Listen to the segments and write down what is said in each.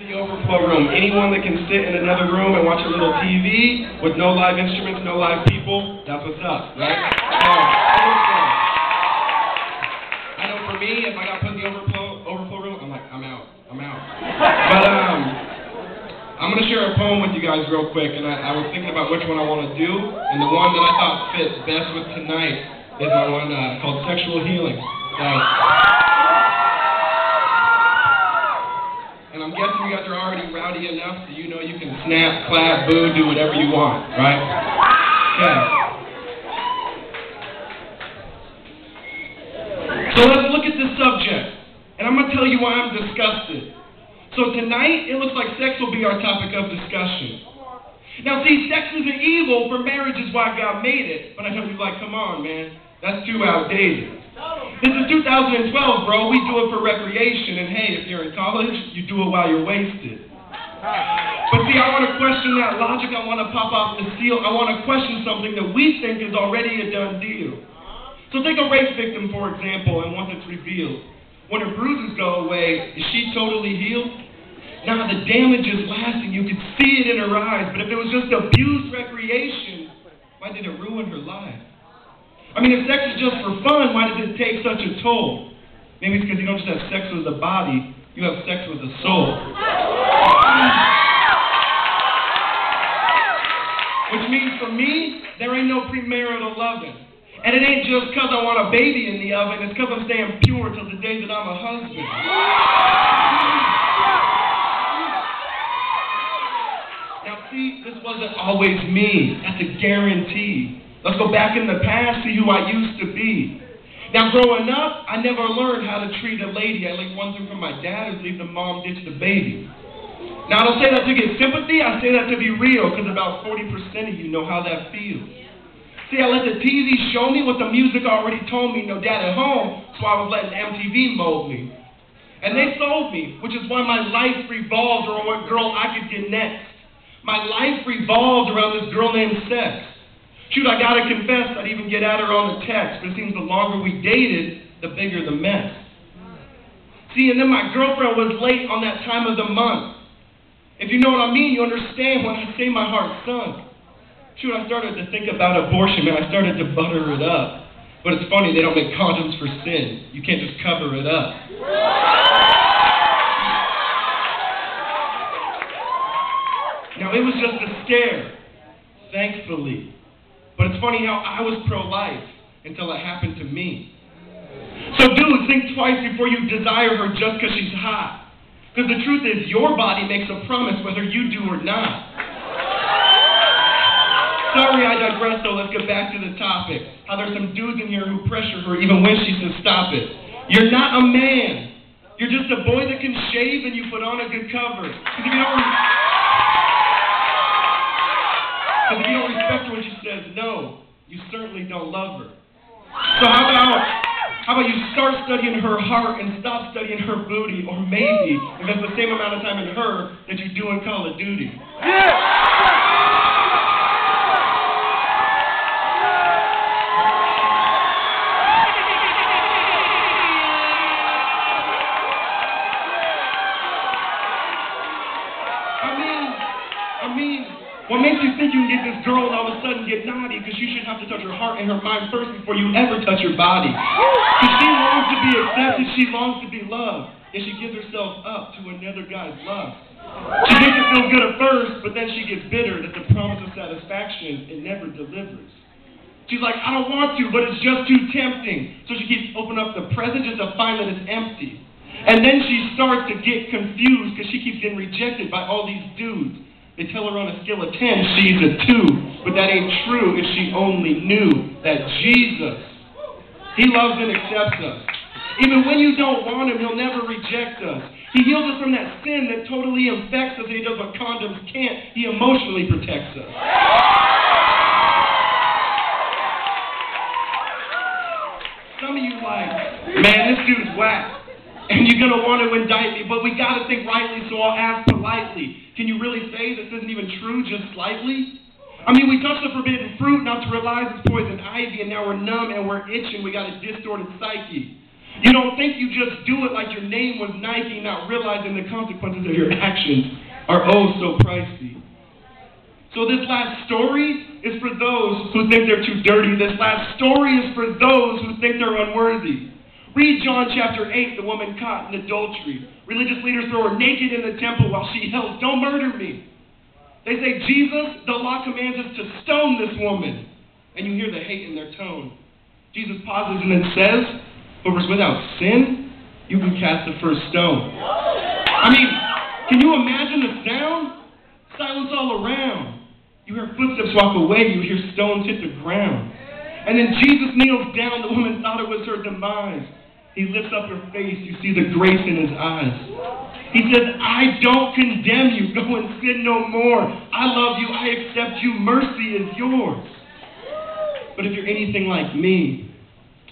to the overflow room. Anyone that can sit in another room and watch a little TV with no live instruments, no live people, that's what's up, right? I know for me, if I got put in the overflow room, I'm like, I'm out. But I'm going to share a poem with you guys real quick, and I was thinking about which one I want to do, and the one that I thought fits best with tonight is my one called Sexual Healing. And I'm guessing you guys are already rowdy enough so you know you can snap, clap, boo, do whatever you want, right? Okay. So let's look at this subject, and I'm going to tell you why I'm disgusted. So tonight, it looks like sex will be our topic of discussion. Now see, sex isn't evil, for marriage is why God made it. But I know you're like, come on, man, that's too outdated. This is 2012, bro. We do it for recreation, and hey, if you're in college, you do it while you're wasted. But see, I want to question that logic. I want to pop off the seal. I want to question something that we think is already a done deal. So take a rape victim, for example, and once it's revealed, when her bruises go away, is she totally healed? Now the damage is lasting. You could see it in her eyes. But if it was just abuse recreation, why did it ruin her life? I mean, if sex is just for fun, why does it take such a toll? Maybe it's because you don't just have sex with the body, you have sex with the soul. Which means for me, there ain't no premarital loving. And it ain't just because I want a baby in the oven, it's because I'm staying pure till the day that I'm a husband. Now see, this wasn't always me. That's a guarantee. Let's go back in the past, see who I used to be. Now growing up, I never learned how to treat a lady. I learned one thing from my dad is leave the mom ditch the baby. Now I don't say that to get sympathy, I say that to be real, because about 40% of you know how that feels. See, I let the TV show me what the music already told me, no dad at home, so I was letting MTV mold me. And they sold me, which is why my life revolved around what girl I could get next. My life revolved around this girl named Sex. Shoot, I gotta confess, I'd even get at her on the text, but it seems the longer we dated, the bigger the mess. See, and then my girlfriend was late on that time of the month. If you know what I mean, you understand when I say my heart sunk. Shoot, I started to think about abortion, man. I started to butter it up. But it's funny, they don't make condoms for sin. You can't just cover it up. Now, it was just a scare, thankfully. But it's funny how I was pro-life until it happened to me. So dudes, think twice before you desire her just because she's hot. Because the truth is, your body makes a promise whether you do or not. Sorry, I digress, though. Let's get back to the topic. How there's some dudes in here who pressure her even when she says stop it. You're not a man. You're just a boy that can shave and you put on a good cover. Because if you don't respect her when she says no, you certainly don't love her. So how about you start studying her heart and stop studying her booty, or maybe invest the same amount of time in her that you do in Call of Duty. What makes you think you can get this girl and all of a sudden get naughty? Because you should have to touch her heart and her mind first before you ever touch her body. Because she longs to be accepted, she longs to be loved, and she gives herself up to another guy's love. She makes it feel good at first, but then she gets bitter that the promise of satisfaction, it never delivers. She's like, I don't want to, but it's just too tempting. So she keeps opening up the present just to find that it's empty. And then she starts to get confused because she keeps getting rejected by all these dudes. They tell her on a scale of 10, she's a 2. But that ain't true if she only knew that Jesus, He loves and accepts us. Even when you don't want Him, He'll never reject us. He heals us from that sin that totally infects us, and He does what condoms can't. He emotionally protects us. Some of you like, man, this dude's whack. And you're going to want to indict me, but we got to think rightly, so I'll ask politely. Can you really say this isn't even true, just slightly? I mean, we touched the forbidden fruit not to realize it's poison ivy, and now we're numb and we're itching. We got a distorted psyche. You don't think you just do it like your name was Nike, not realizing the consequences of your actions are oh so pricey. So this last story is for those who think they're too dirty. This last story is for those who think they're unworthy. Read John chapter 8, the woman caught in adultery. Religious leaders throw her naked in the temple while she yells, "Don't murder me." They say, "Jesus, the law commands us to stone this woman." And you hear the hate in their tone. Jesus pauses and then says, "Whoever's without sin, you can cast the first stone." I mean, can you imagine the sound? Silence all around. You hear footsteps walk away. You hear stones hit the ground. And then Jesus kneels down. The woman thought it was her demise. He lifts up her face. You see the grace in his eyes. He says, "I don't condemn you. Go and sin no more. I love you. I accept you. Mercy is yours." But if you're anything like me,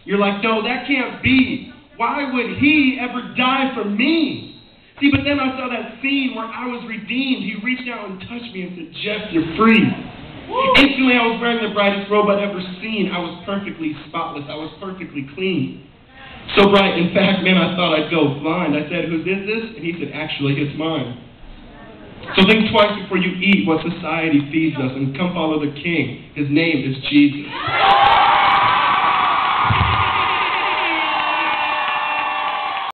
you're like, "No, that can't be. Why would he ever die for me?" See, but then I saw that scene where I was redeemed. He reached out and touched me and said, "Jeff, you're free." Instantly, I was wearing the brightest robe I'd ever seen. I was perfectly spotless. I was perfectly clean. So bright, in fact, man, I thought I'd go blind. I said, "Whose is this?" And he said, "Actually, it's mine." So think twice before you eat what society feeds us, and come follow the King. His name is Jesus.